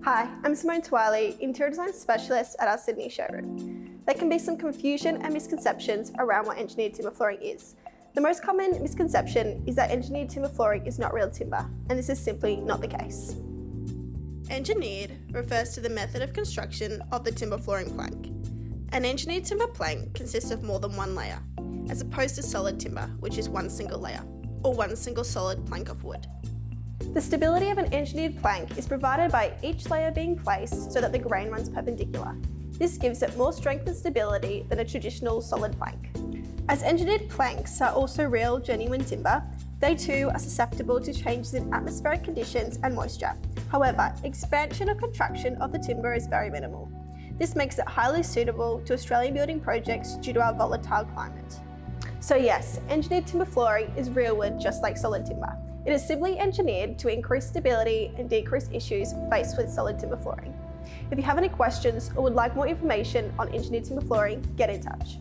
Hi, I'm Simone Twiley, Interior Design Specialist at our Sydney showroom. There can be some confusion and misconceptions around what engineered timber flooring is. The most common misconception is that engineered timber flooring is not real timber, and this is simply not the case. Engineered refers to the method of construction of the timber flooring plank. An engineered timber plank consists of more than one layer, as opposed to solid timber, which is one single layer, or one single solid plank of wood. The stability of an engineered plank is provided by each layer being placed so that the grain runs perpendicular. This gives it more strength and stability than a traditional solid plank. As engineered planks are also real, genuine timber, they too are susceptible to changes in atmospheric conditions and moisture. However, expansion or contraction of the timber is very minimal. This makes it highly suitable to Australian building projects due to our volatile climate. So yes, engineered timber flooring is real wood just like solid timber. It is simply engineered to increase stability and decrease issues faced with solid timber flooring. If you have any questions or would like more information on engineered timber flooring, get in touch.